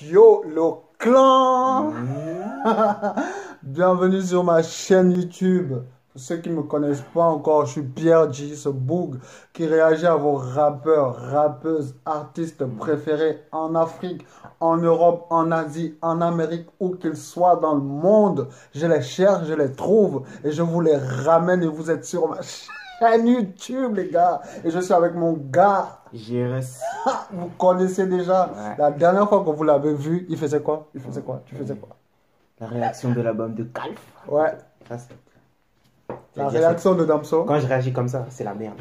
Yo le clan. Bienvenue sur ma chaîne YouTube. Pour ceux qui ne me connaissent pas encore, je suis Pierre G, ce boug qui réagit à vos rappeurs, rappeuses, artistes préférés en Afrique, en Europe, en Asie, en Amérique, où qu'ils soient dans le monde. Je les cherche, je les trouve et je vous les ramène et vous êtes sur ma chaîne YouTube, les gars. Et je suis avec mon gars. JRS. Vous connaissez déjà. Ouais. La dernière fois que vous l'avez vu, il faisait quoi? Il faisait quoi? Tu faisais quoi? La réaction de l'album de Calf. Ouais. Ça, c'est- La réaction de Damso. Quand je réagis comme ça, c'est la merde.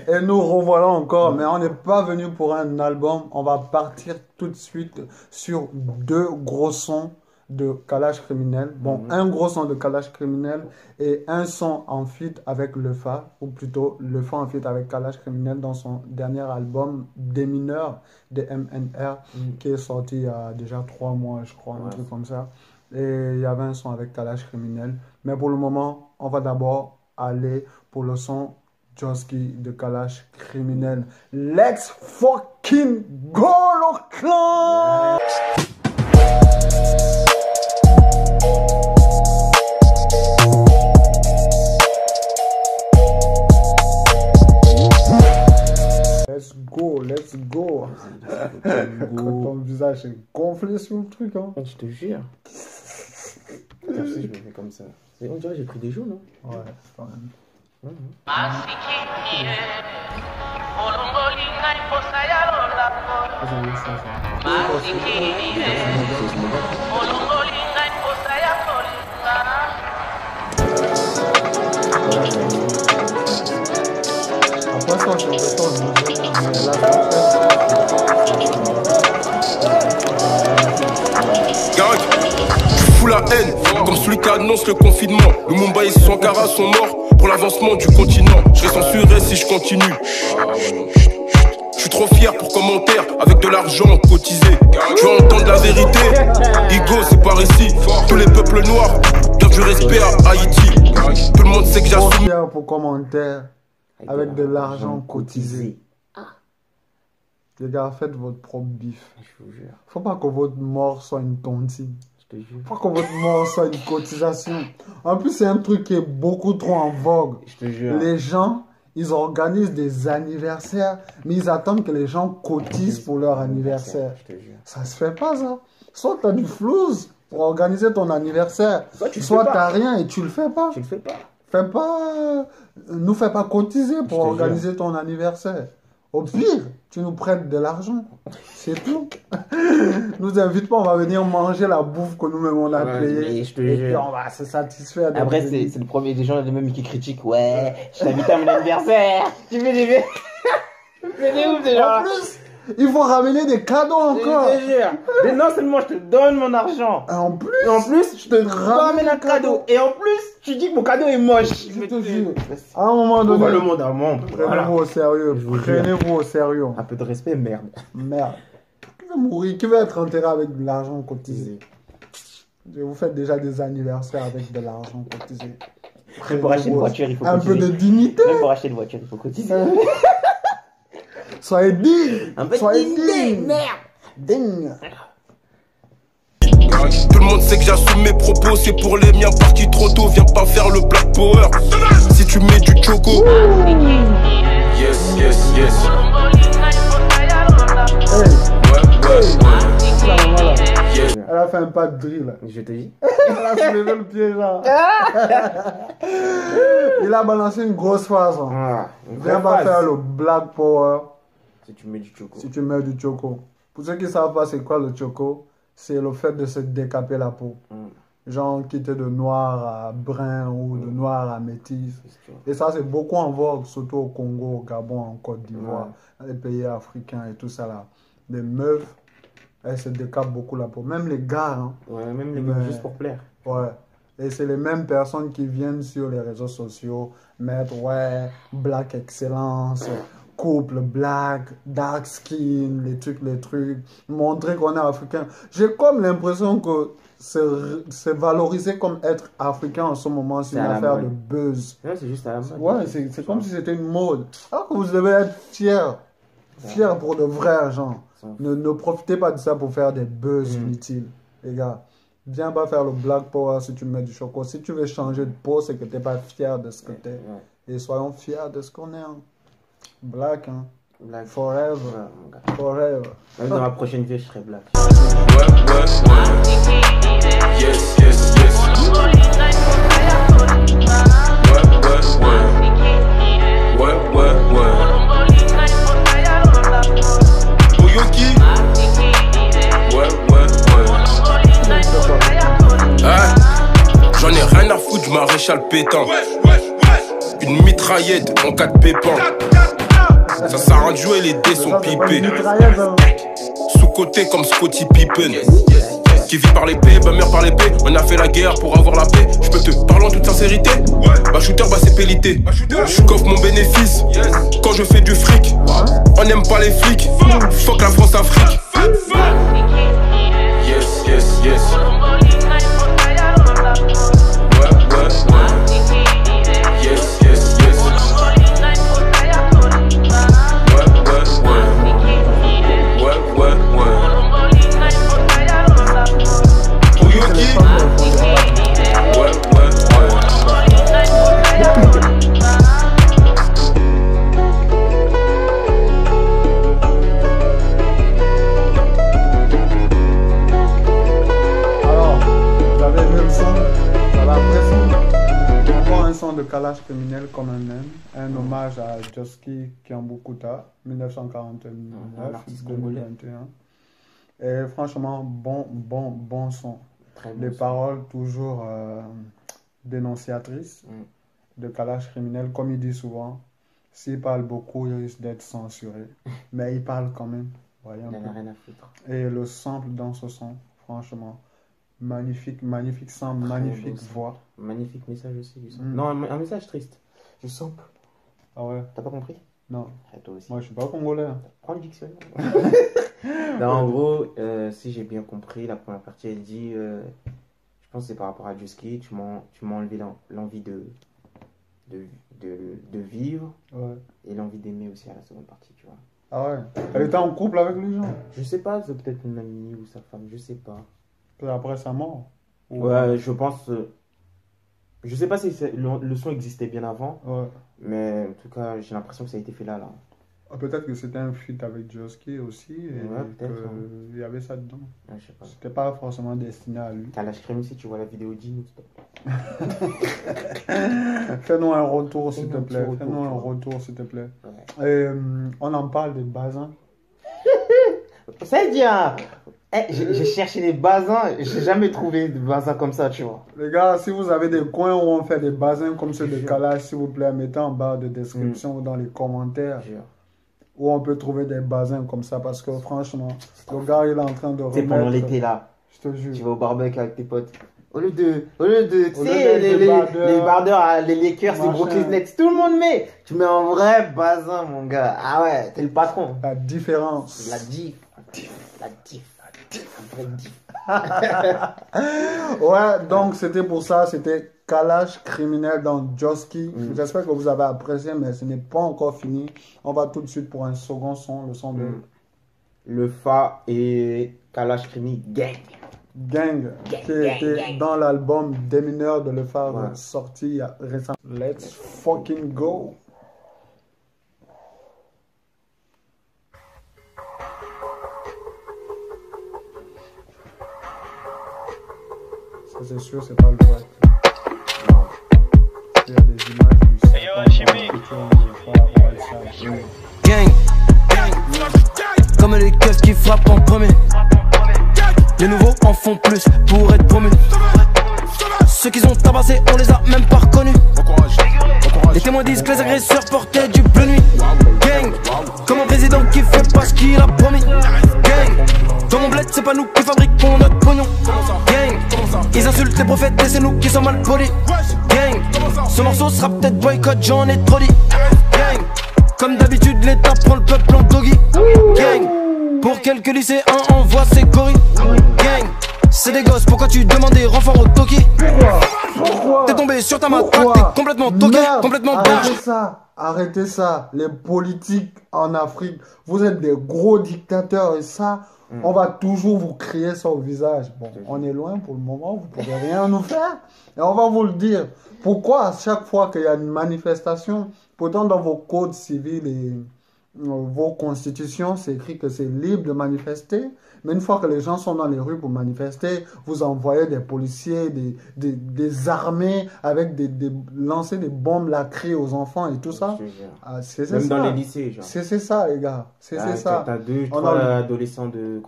Et nous revoilà encore, mais on n'est pas venu pour un album. On va partir tout de suite sur deux gros sons de Kalash Criminel. Bon, un gros son de Kalash Criminel et un son en feat avec Lefa, ou plutôt Lefa en feat avec Kalash Criminel dans son dernier album Des Mineurs, des MNR, qui est sorti il y a déjà 3 mois, je crois, un truc comme ça. Et il y avait un son avec Kalash Criminel. Mais pour le moment, on va d'abord aller pour le son Joski de Kalash Criminel. Let's fucking go, le clan! Let's go, let's go. Quand ton visage est gonflé sur le truc, hein. Je te jure. Putain, si je me fais comme ça. On dirait que j'ai pris des jours, non? Ouais, quand même. Après ça, je vais Gang, tu fous la haine, comme celui qui annonce le confinement. Lumumba et Sankara sont morts pour l'avancement du continent. Je serai censuré si je continue. Je suis trop fier pour commentaire, avec de l'argent cotisé. Tu veux entendre la vérité? Igo, c'est par ici. Tous les peuples noirs doivent du respect à Haïti. Tout le monde sait que j'assume. fier pour commentaire avec de l'argent cotisé. Les gars, faites votre propre bif. Je vous jure. Faut pas que votre mort soit une tontine. Je te jure. Faut que votre mort soit une cotisation. En plus, c'est un truc qui est beaucoup trop en vogue. Je te jure. Les gens, ils organisent des anniversaires, mais ils attendent que les gens cotisent pour leur anniversaire. Je te jure. Ça se fait pas, ça. Soit tu as du flouze pour organiser ton anniversaire, soit tu n'as rien et tu le fais pas. Tu le fais pas. Fais pas, nous fais pas cotiser pour te organiser ton anniversaire. Au pire, tu nous prêtes de l'argent. C'est tout. Nous invite pas, on va venir manger la bouffe que nous-mêmes on a Ouais, payée. mais je te Et jure. puis on va se satisfaire. de Après, nos c'est envies. le premier des gens, les mêmes qui critiquent. Ouais, je t'invite à mon anniversaire. Tu fais des. Tu fais des ouf déjà. En plus, il faut ramener des cadeaux encore. Je te jure. Mais non seulement je te donne mon argent. En plus, Et en plus, je te ramène un cadeau. Et en plus, tu dis que mon cadeau est moche. je te jure, à un moment On donné, voit le monde à un monde. prenez-vous Voilà. au sérieux. Je vous jure. Prenez-vous au sérieux. Un peu de respect, merde. Merde. Qui va mourir? Qui va être enterré avec de l'argent cotisé? Vous faites déjà des anniversaires avec de l'argent cotisé. Même pour acheter une voiture, il faut un cotiser. peu de dignité. Même pour acheter une voiture, il faut cotiser. Soyez digne. Un peu de Soyez dignité, digne. merde. Digne. Tout le monde sait que j'assume mes propos, c'est pour les miens partis trop tôt. Viens pas faire le black power. Si tu mets du choco. Yes, yes, yes. Yes. Elle a fait un pas de drill. Je te dis. Elle a soulevé le pied là. Il a balancé une grosse phase. Hein. Ah, une Viens vraie pas phase. faire le black power Si tu mets du choco. si tu mets du choco. Pour ceux qui ne savent pas c'est quoi le choco, c'est le fait de se décaper la peau. Genre quitter de noir à brun ou de noir à métis. Et ça c'est beaucoup en vogue, surtout au Congo, au Gabon, en Côte d'Ivoire, dans les pays africains et tout ça là. Les meufs, elles se décapent beaucoup la peau. Même les gars, hein. Ouais, même les Mais- meufs, juste pour plaire. Ouais. Et c'est les mêmes personnes qui viennent sur les réseaux sociaux mettre, ouais, black excellence, couple black, dark skin, les trucs, montrer qu'on est africain. J'ai comme l'impression que c'est valorisé comme être africain en ce moment, c'est une à la affaire mode. de buzz. Ouais, c'est juste à la mode. Ouais, c'est comme si c'était une mode. Alors que vous devez être fiers Fier pour de vrai, genre. Ne profitez pas de ça pour faire des buzz inutiles, les gars. Viens pas faire le black power si tu mets du choco. Si tu veux changer de peau, c'est que t'es pas fier de ce que t'es. Et soyons fiers de ce qu'on est. Hein. Black, hein. Black. Forever. Forever. Même dans ma prochaine vie, je serai black. Yes, yes, yes. Boyoki. J'en ai rien à foutre, je maréchal pétant. Une mitraillette en cas de pépin. Ça sert à jouer, les dés sont pipés. Sous-côté comme Scottie Pippen. Qui vit par l'épée, bah meurt par l'épée. On a fait la guerre pour avoir la paix. Je peux te parler en toute sincérité. Bah shooter, bah c'est pélité. Je coffre mon bénéfice quand je fais du fric. On n'aime pas les flics. Fuck la France Afrique. Yes, yes, yes. Yes, yes, yes. De Kalash Criminel comme un même, un hommage à Joski Kiambukuta, 1949-2021. Et franchement, bon son. Les paroles toujours dénonciatrices de Kalash Criminel, comme il dit souvent. S'il parle beaucoup, il risque d'être censuré. Mais il parle quand même. Voyez un peu. Rien à foutre. Et le sample dans ce son, franchement. Magnifique sample, magnifique voix. Magnifique message aussi du sample. Non, un message triste. Je sample. Ah ouais? T'as pas compris? Non. Toi aussi. Moi je suis pas congolais. Hein. Prends le dictionnaire. Non, en gros, si j'ai bien compris, la première partie elle dit je pense que c'est par rapport à Joski, tu m'as enlevé l'envie de vivre et l'envie d'aimer aussi à la seconde partie, tu vois. Ah ouais? Elle était en couple avec lui, genre? Je sais pas, c'est peut-être une amie ou sa femme, je sais pas. Après sa mort? Ouais, je pense. Je sais pas si le son existait bien avant, mais en tout cas, j'ai l'impression que ça a été fait là. Peut-être que c'était un feat avec Joski aussi, et il y avait ça dedans. Ouais, je sais pas. C'était pas forcément destiné à lui. Kalash Crime, si tu vois la vidéo, dis-nous, s'il te plaît. Fais-nous un retour, s'il te plaît. Fais-nous un retour, s'il te plaît. Et, on en parle des basins. C'est bien. J'ai cherché des basins, j'ai jamais trouvé de basins comme ça, tu vois. Les gars, si vous avez des coins où on fait des basins comme ceux de Kalash, s'il vous plaît, mettez en barre de description ou dans les commentaires où on peut trouver des basins comme ça, parce que franchement, le gars il est en train de remettre... C'est pendant l'été là, je te jure. Tu vas au barbecue avec tes potes. Au lieu de tu sais, les bardeurs, les Lakers, les Brooklyn Nets, tout le monde met. Tu mets un vrai basin, mon gars. Ah ouais, t'es le patron. La différence. La diff. Ouais, donc c'était pour ça, c'était Kalash Criminel dans Joski. J'espère que vous avez apprécié, mais ce n'est pas encore fini. On va tout de suite pour un second son, le son de... Le Fa et Kalash Criminel Gang, qui était dans l'album Des mineurs de Le Fa, sorti récemment. Let's fucking go. C'est sûr, c'est pas le vrai. Non. Il y a des images du Gang, comme les keufs qui frappent en premier. Les nouveaux en font plus pour être promus. Ceux qui ont tabassé, on les a même pas reconnus. Les témoins disent que les agresseurs portaient du bleu nuit. Gang, comme un président qui fait pas ce qu'il a promis. Gang, dans mon bled, c'est pas nous qui fabriquons notre pognon. Gang, ils insultent les prophètes et c'est nous qui sommes mal polis. Gang, ce morceau sera peut-être boycott, j'en ai trop dit. Gang, comme d'habitude, l'État prend le peuple en doggy. Gang, pour quelques lycéens, envoie ses gorilles. Gang, c'est des gosses, pourquoi tu demandes des renforts au Toki? T'es tombé sur ta matraque, t'es complètement toqué, complètement barge. arrêtez ça. Les politiques en Afrique, vous êtes des gros dictateurs et ça, on va toujours vous crier ça au visage. Bon, on est loin pour le moment, vous ne pouvez rien nous faire. Et on va vous le dire. Pourquoi à chaque fois qu'il y a une manifestation, pourtant dans vos codes civils et vos constitutions, c'est écrit que c'est libre de manifester, mais une fois que les gens sont dans les rues pour manifester, vous envoyez des policiers, des armées avec lancer des bombes lacrées aux enfants et tout ça. Ah, c'est ça. Même dans les lycées, genre. C'est ça, les gars. C'est ça. T'as 2-3 adolescents de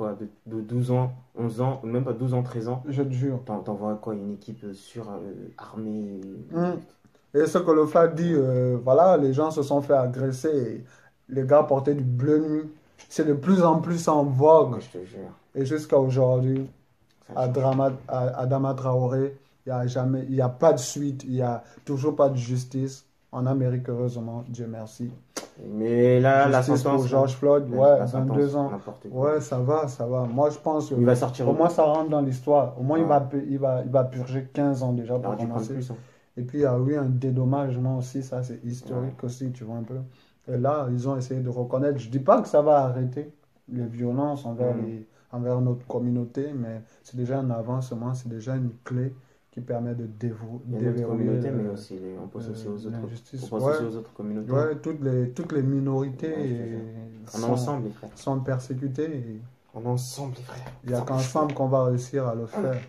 12 ans, 11 ans, même pas 12 ans, 13 ans. Je te jure. T'envoies quoi, une équipe armée. Et ce que le FAD dit, voilà, les gens se sont fait agresser. Et les gars portaient du bleu nuit. C'est de plus en plus en vogue. Je te jure. Et jusqu'à aujourd'hui, Adama Traoré, il n'y a pas de suite, il n'y a toujours pas de justice. En Amérique, heureusement, Dieu merci. Mais là, la sentence pour George Floyd, ouais, 22 ans. Ouais, ça va. Moi, je pense il va sortir. Au moins, ça rentre dans l'histoire. Au moins, il va purger 15 ans déjà pour commencer. Et puis, il y a eu un dédommagement aussi, ça, c'est historique aussi, tu vois un peu. Et là, ils ont essayé de reconnaître. Je ne dis pas que ça va arrêter les violences envers notre communauté, mais c'est déjà un avancement, c'est déjà une clé qui permet de déverrouiller. Mais aussi, on pense aussi aux autres. On pense aussi aux autres communautés. Ouais, toutes les minorités sont persécutées. Et on est ensemble, les frères. Il n'y a qu'ensemble qu'on va réussir à le faire.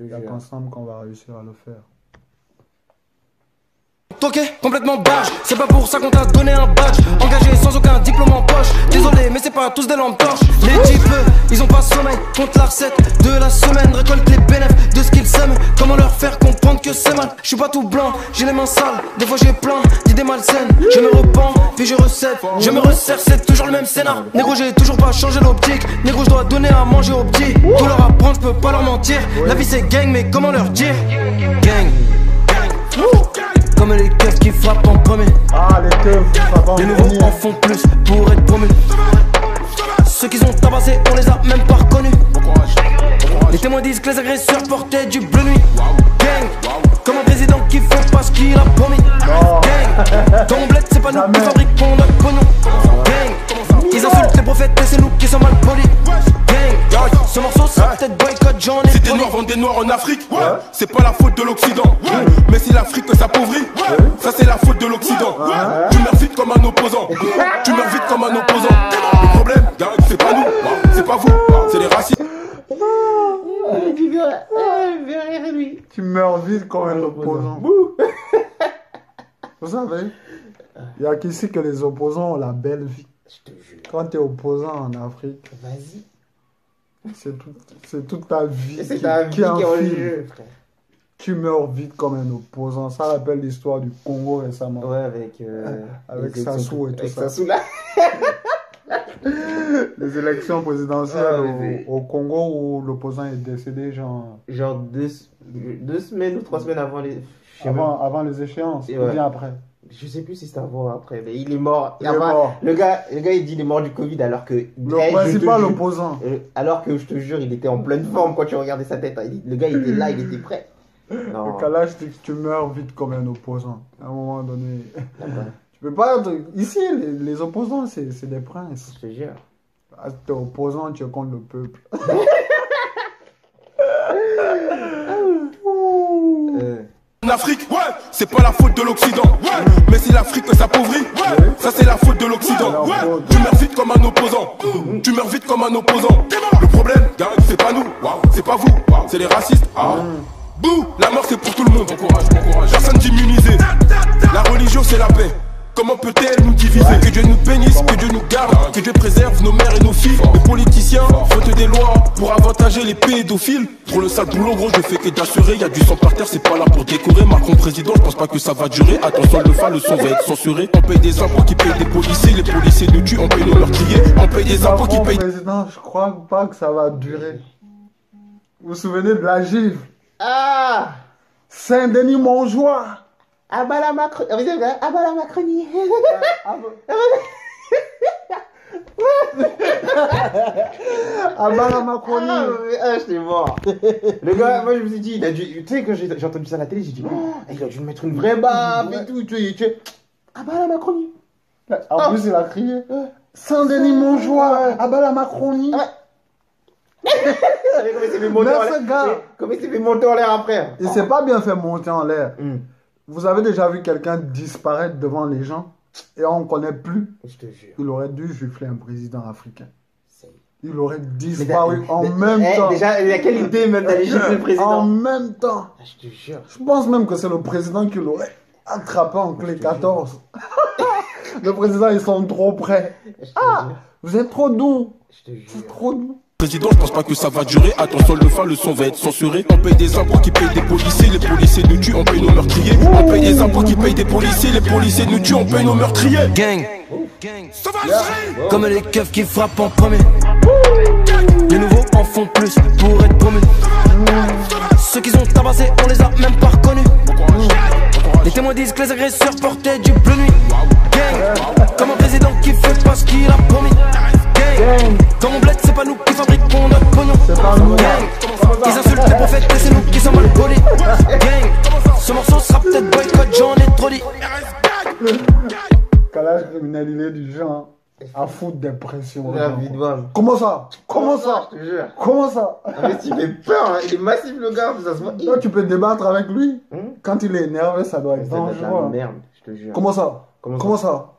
Il n'y a qu'ensemble qu'on va réussir à le faire. Toqué, complètement barge, c'est pas pour ça qu'on t'a donné un badge. Engagé sans aucun diplôme en poche. Désolé, mais c'est pas tous des lampes torches. Les types, ils ont pas sommeil. Compte la recette de la semaine. Récolte les bénéfices de ce qu'ils sèment. Comment leur faire comprendre que c'est mal? Je suis pas tout blanc, j'ai les mains sales. Des fois j'ai plein d'idées malsaines. Je me repens, puis je recette. Je me resserre, c'est toujours le même scénar. Négro, j'ai toujours pas changé l'optique. Négro, je dois donner à manger aux petits. Tout leur apprendre, je peux pas leur mentir. La vie c'est gang, mais comment leur dire? Gang. Comme les keufs qui frappent en premier. Ah, les keufs qui frappent en premier. Les nouveaux en font plus pour être promus. Ceux qui ont tabassé, on les a même pas reconnus. Les témoins disent que les agresseurs portaient du bleu nuit. Gang, comme un président qui fait pas ce qu'il a promis. Gang, ton bled c'est pas nous qui fabriquons notre pognon. Gang, ils insultent les prophètes et c'est nous qui sommes mal polis. Gang, ce morceau ça peut-être boycott, j'en ai. Si des noirs vendent des noirs en Afrique, c'est pas la faute de l'Occident. Mais si l'Afrique s'appauvrit, ça c'est la faute de l'Occident. Tu meurs vite comme un opposant. Tu meurs vite comme un opposant. Le problème, c'est pas nous, c'est pas vous, c'est les racistes. Tu meurs vite comme un opposant. Vous savez, il n'y a qu'ici que les opposants ont la belle vie. Quand tu es opposant en Afrique, vas-y. C'est toute ta vie qui est en jeu. Tu meurs vite comme un opposant. Ça rappelle l'histoire du Congo récemment. Ouais, avec Sassou et tout ça. Sassou là. Les élections présidentielles au Congo où l'opposant est décédé genre 2 semaines ou 3 semaines avant les... Avant les échéances, ou bien après. Je sais plus si c'est avant ou après, mais il est mort. Il est mort. Le gars il dit qu'il est mort du Covid alors que... Le principal opposant. Alors que je te jure, il était en pleine forme quand tu regardais sa tête. Le gars il était là, il était prêt. Non. Le Kalash dit que tu meurs vite comme un opposant. À un moment donné... Tu peux pas... Ici, les opposants, c'est des princes. Je te jure. Ah, t'es opposant, tu es contre le peuple. En Afrique, c'est pas la faute de l'Occident. Mais si l'Afrique s'appauvrit, ça c'est la faute de l'Occident. Tu meurs vite comme un opposant. Tu meurs vite comme un opposant. Le problème, c'est pas nous, c'est pas vous, c'est les racistes. Bouh, la mort c'est pour tout le monde. Personne d'immunisé. La religion c'est la paix. Comment peut-elle nous diviser? Que Dieu nous bénisse, que Dieu nous garde, que Dieu préserve nos mères et nos filles. Les politiciens votent des lois pour avantager les pédophiles. Trop le sale boulot gros, je fais que d'assurer. Y'a du sang par terre, c'est pas là pour décorer. Macron président, je pense pas que ça va durer. Attention le son va être censuré. On paye des impôts qui payent des policiers. Les policiers nous tuent, on paye nos meurtriers. On paye des impôts qui payent... Président, je crois pas que ça va durer. Vous vous souvenez de la gifle? Ah, Saint-Denis Montjoie. Ah bah la Macronie. Ah bah la Macronie. Ah bah la Macronie. Ah, j'étais mort. Le gars, moi je me suis dit, tu sais, quand j'ai entendu ça à la télé, j'ai dit, oh, il a dû me mettre une vraie baffe et tout. Ah bah la Macronie. En plus, il a crié Saint-Denis Montjoie, ah bah la Macronie. Comment il s'est fait monter en l'air. ce gars, Comment il s'est fait monter en l'air après. il s'est pas bien fait monter en l'air. Vous avez déjà vu quelqu'un disparaître devant les gens et on ne connaît plus? Je te jure. Il aurait dû gifler un président africain. C'est- Il aurait disparu en même Eh, temps. déjà, il y a quelle idée même d'aller gifler le En président? même temps. Ah, je te jure. Je pense même que c'est le président qui l'aurait attrapé en clé 14. Le président, ils sont trop près. Je te jure. Vous êtes trop doux. Je te jure. C'est trop doux. Président, je pense pas que ça va durer. Attention, le son va être censuré. On paye des impôts qui payent des policiers. Les policiers nous tuent, on paye nos meurtriers. On paye des impôts qui payent des policiers. Les policiers nous tuent, on paye nos meurtriers. Gang, comme les keufs qui frappent en premier. Les nouveaux en font plus pour être promus. Ceux qui sont tabassés, on les a même pas reconnus. Les témoins disent que les agresseurs portaient du bleu nuit. Gang, comme un président qui fait pas ce qu'il a promis. Gang, comme on bled, c'est pas nous qui fabriquons notre pognon. Gang, ils insultent les prophètes et c'est nous qui sommes mal polis. Gang, ce morceau sera peut-être boycott, j'en ai trop dit. Calage criminel, il est du genre à foutre des pressions. La vie de homme. Comment ça? Comment ça? Je te jure. Comment ça? Ah, mais tu fais peur, hein. Il est massif le gars, ça se voit. Là, tu peux débattre avec lui. Quand il est énervé, ça doit être Ça doit être la dangereux. merde, je te jure. Comment ça? Comment ça?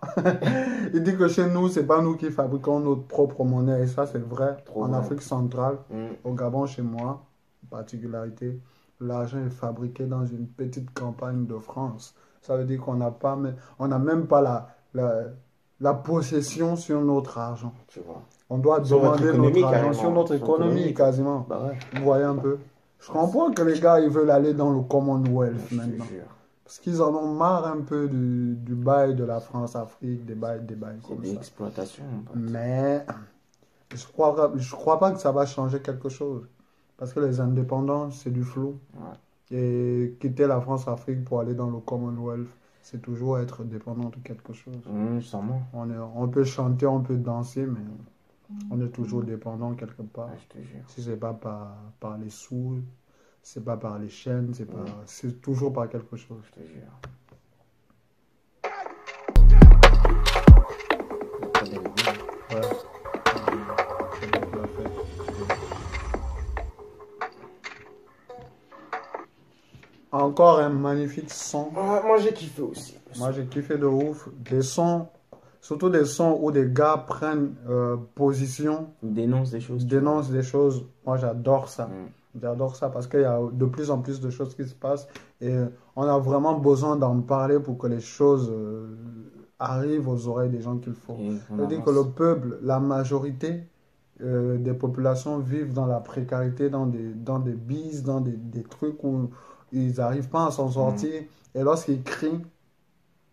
Il dit que chez nous, c'est pas nous qui fabriquons notre propre monnaie. Et ça, c'est vrai. Trop En vrai. Afrique centrale, au Gabon, chez moi, particularité, l'argent est fabriqué dans une petite campagne de France. Ça veut dire qu'on n'a pas, on n'a même pas la possession sur notre argent. Tu vois. On doit Sur notre demander économie, notre argent carrément. sur notre Sur économie, l'économie. quasiment. Bah ouais. Vous voyez un peu. Je comprends que les gars, ils veulent aller dans le Commonwealth Je te maintenant. jure. Parce qu'ils en ont marre un peu du bail de la France-Afrique, des bails C'est comme de ça. l'exploitation. mon pote. Mais je crois pas que ça va changer quelque chose. Parce que les indépendants, c'est du flou. Ouais. Et quitter la France-Afrique pour aller dans le Commonwealth, c'est toujours être dépendant de quelque chose. Sûrement. On peut chanter, on peut danser, mais on est toujours dépendant quelque part. Ouais, je te jure. Si c'est pas par les sous, c'est pas par les chaînes, c'est toujours par quelque chose. Je te jure. Ouais. Encore un magnifique son. Ouais, moi j'ai kiffé aussi. Moi j'ai kiffé de ouf. Des sons, surtout des sons où des gars prennent position, Il dénonce des choses. dénoncent des choses. Moi j'adore ça. Mm. J'adore ça parce qu'il y a de plus en plus de choses qui se passent et on a vraiment besoin d'en parler pour que les choses arrivent aux oreilles des gens qu'il faut. Et on Ça veut dire que avance. le peuple, la majorité des populations vivent dans la précarité, dans des bises, dans des trucs où ils n'arrivent pas à s'en sortir. Et lorsqu'ils crient,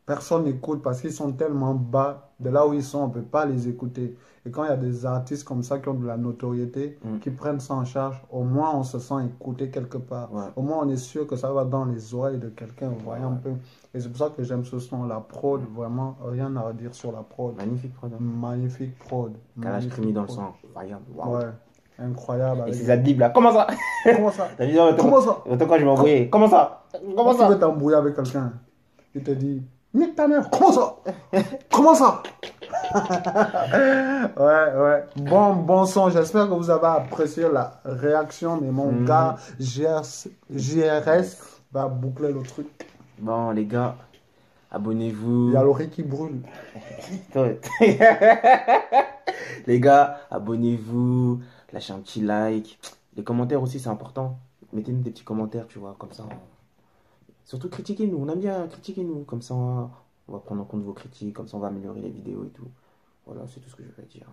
personne n'écoute parce qu'ils sont tellement bas de là où ils sont, on ne peut pas les écouter. Et quand il y a des artistes comme ça qui ont de la notoriété, qui prennent ça en charge, au moins on se sent écouté quelque part. Ouais. Au moins on est sûr que ça va dans les oreilles de quelqu'un, vous voyez un peu. Et c'est pour ça que j'aime ce son, la prod, vraiment, rien à redire sur la prod. Magnifique prod. Magnifique prod. Calage magnifique Crimi dans le prod. sang. Incroyable. Waouh. Ouais, incroyable. Et avec- c'est Zadib là. Comment ça? Comment ça? T'as dit, Comment ça? Attends, quand je vais m'embrouiller. Comment ça? Comment Quand tu veux ça? t'embrouiller avec quelqu'un, il te dit nique ta mère, comment ça? Comment ça? Ouais. Bon son, j'espère que vous avez apprécié la réaction, mais mon gars JRS va boucler le truc. Bon, les gars, abonnez-vous. Il y a l'oreille qui brûle. Les gars, abonnez-vous, lâchez un petit like. Les commentaires aussi, c'est important. Mettez-nous des petits commentaires, tu vois, comme ça. Surtout critiquez-nous, on aime bien critiquer-nous. Comme ça, on va prendre en compte vos critiques, comme ça on va améliorer les vidéos et tout. Voilà, c'est tout ce que je vais dire.